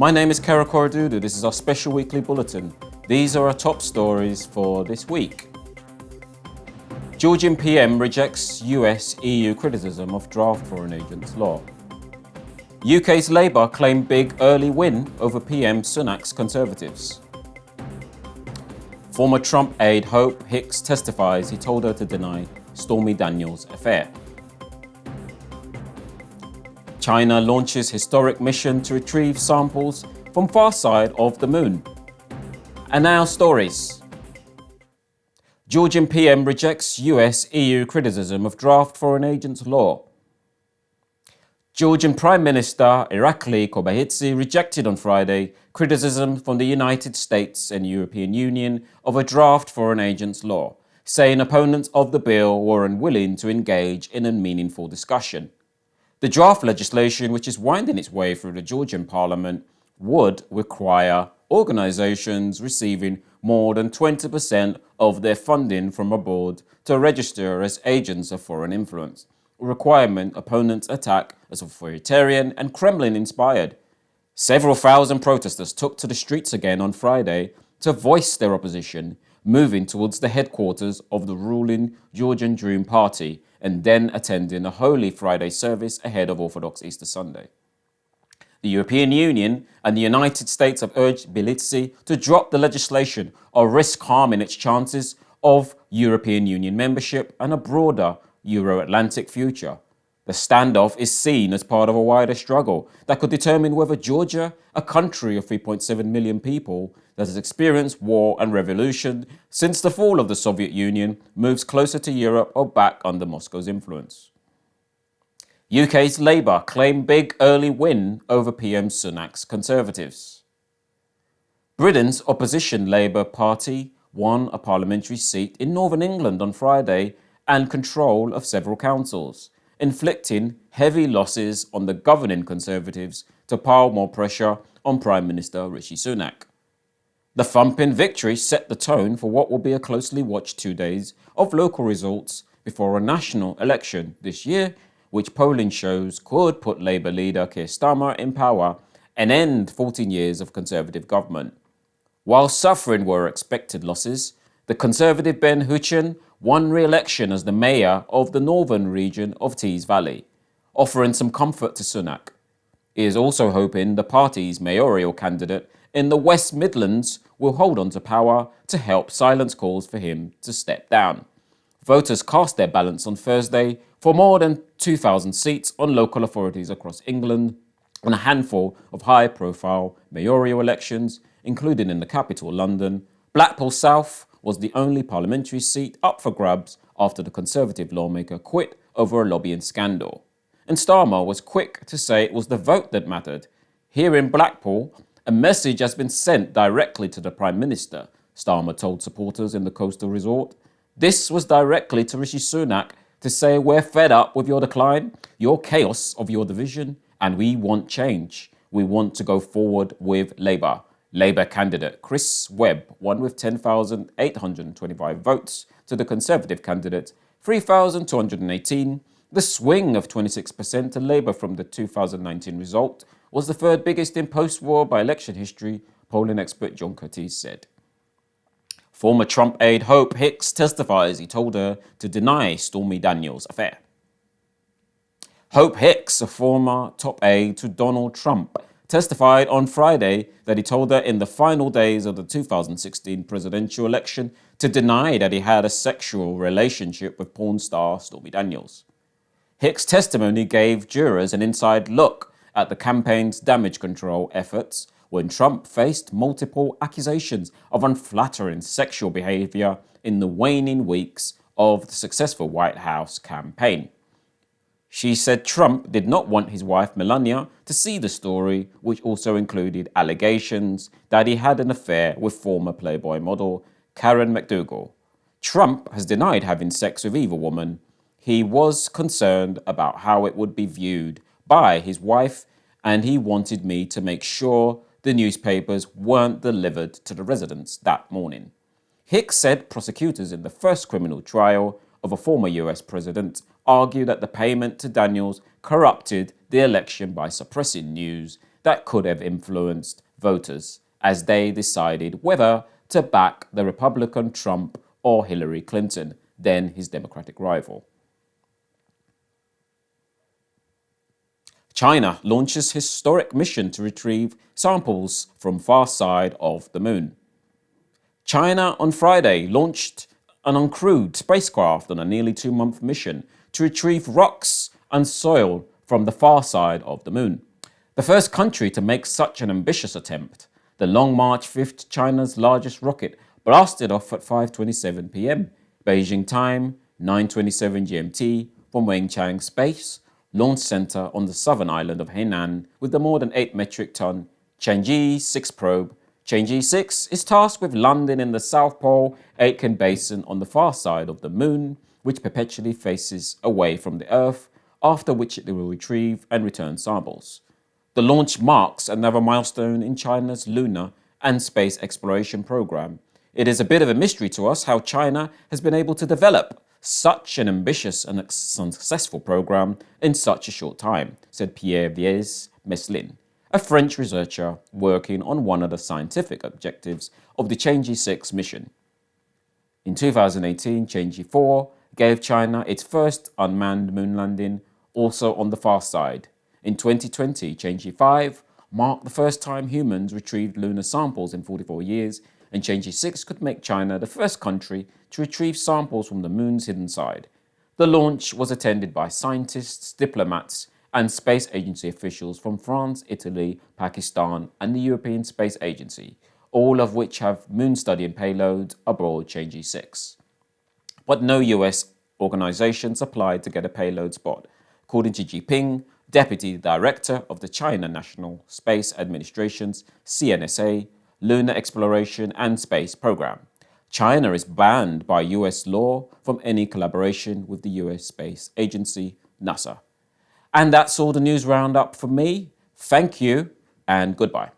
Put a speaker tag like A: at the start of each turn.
A: My name is Kara Korodudu. This is our special weekly bulletin. These are our top stories for this week. Georgian PM rejects US-EU criticism of draft foreign agents law. UK's Labour claim big early win over PM Sunak's Conservatives. Former Trump aide Hope Hicks testifies he told her to deny Stormy Daniels' affair. China launches historic mission to retrieve samples from far side of the moon. And now stories. Georgian PM rejects US-EU criticism of draft foreign agents law. Georgian Prime Minister Irakli Kobayidze rejected on Friday criticism from the United States and European Union of a draft foreign agents law, saying opponents of the bill were unwilling to engage in a meaningful discussion. The draft legislation, which is winding its way through the Georgian parliament, would require organisations receiving more than 20% of their funding from abroad to register as agents of foreign influence, a requirement opponents attack as authoritarian and Kremlin-inspired. Several thousand protesters took to the streets again on Friday to voice their opposition, moving towards the headquarters of the ruling Georgian Dream Party and then attending a Holy Friday service ahead of Orthodox Easter Sunday. The European Union and the United States have urged Tbilisi to drop the legislation or risk harming its chances of European Union membership and a broader Euro-Atlantic future. The standoff is seen as part of a wider struggle that could determine whether Georgia, a country of 3.7 million people that has experienced war and revolution since the fall of the Soviet Union, moves closer to Europe or back under Moscow's influence. UK's Labour claim big early win over PM Sunak's Conservatives. Britain's opposition Labour Party won a parliamentary seat in Northern England on Friday and control of several councils, inflicting heavy losses on the governing Conservatives to pile more pressure on Prime Minister Rishi Sunak. The thumping victory set the tone for what will be a closely watched 2 days of local results before a national election this year, which polling shows could put Labour leader Keir Starmer in power and end 14 years of Conservative government. While suffering were expected losses, the Conservative Ben Huchen won re-election as the mayor of the northern region of Tees Valley, offering some comfort to Sunak. He is also hoping the party's mayoral candidate in the West Midlands will hold on to power to help silence calls for him to step down. Voters cast their ballots on Thursday for more than 2,000 seats on local authorities across England and a handful of high-profile mayoral elections, including in the capital, London. Blackpool South was the only parliamentary seat up for grabs after the Conservative lawmaker quit over a lobbying scandal. And Starmer was quick to say it was the vote that mattered. Here in Blackpool, a message has been sent directly to the Prime Minister, Starmer told supporters in the coastal resort. This was directly to Rishi Sunak to say, we're fed up with your decline, your chaos of your division, and we want change. We want to go forward with Labour. Labour candidate Chris Webb won with 10,825 votes to the Conservative candidate 3,218. The swing of 26% to Labour from the 2019 result was the third biggest in post-war by-election history, polling expert John Curtis said. Former Trump aide Hope Hicks testifies he told her to deny Stormy Daniels' affair. Hope Hicks, a former top aide to Donald Trump, testified on Friday that he told her in the final days of the 2016 presidential election to deny that he had a sexual relationship with porn star Stormy Daniels. Hicks' testimony gave jurors an inside look at the campaign's damage control efforts when Trump faced multiple accusations of unflattering sexual behavior in the waning weeks of the successful White House campaign. She said Trump did not want his wife Melania to see the story, which also included allegations that he had an affair with former Playboy model Karen McDougal. Trump has denied having sex with either woman. He was concerned about how it would be viewed by his wife, and he wanted me to make sure the newspapers weren't delivered to the residence that morning. Hicks said prosecutors in the first criminal trial of a former US president argued that the payment to Daniels corrupted the election by suppressing news that could have influenced voters as they decided whether to back the Republican Trump or Hillary Clinton, then his Democratic rival. China launches historic mission to retrieve samples from far side of the moon. China on Friday launched an uncrewed spacecraft on a nearly 2-month mission to retrieve rocks and soil from the far side of the moon. The first country to make such an ambitious attempt, the Long March 5, China's largest rocket, blasted off at 5:27 p.m. Beijing time, 9:27 GMT, from Wenchang Space Launch Center on the southern island of Hainan with the more than 8 metric ton Chang'e 6 probe. Chang'e 6 is tasked with landing in the South Pole Aitken Basin on the far side of the moon, which perpetually faces away from the Earth, after which it will retrieve and return samples. The launch marks another milestone in China's lunar and space exploration program. It is a bit of a mystery to us how China has been able to develop such an ambitious and successful program in such a short time, said Pierre Viez Meslin, a French researcher working on one of the scientific objectives of the Chang'e 6 mission. In 2018, Chang'e 4 gave China its first unmanned moon landing, also on the far side. In 2020, Chang'e 5 marked the first time humans retrieved lunar samples in 44 years, and Chang'e 6 could make China the first country to retrieve samples from the moon's hidden side. The launch was attended by scientists, diplomats, and space agency officials from France, Italy, Pakistan, and the European Space Agency, all of which have moon studying payloads aboard Chang'e 6. But no US organizations applied to get a payload spot, according to Jinping, Deputy Director of the China National Space Administration's CNSA, Lunar Exploration and Space Program. China is banned by US law from any collaboration with the US Space Agency, NASA. And that's all the news roundup for me. Thank you and goodbye.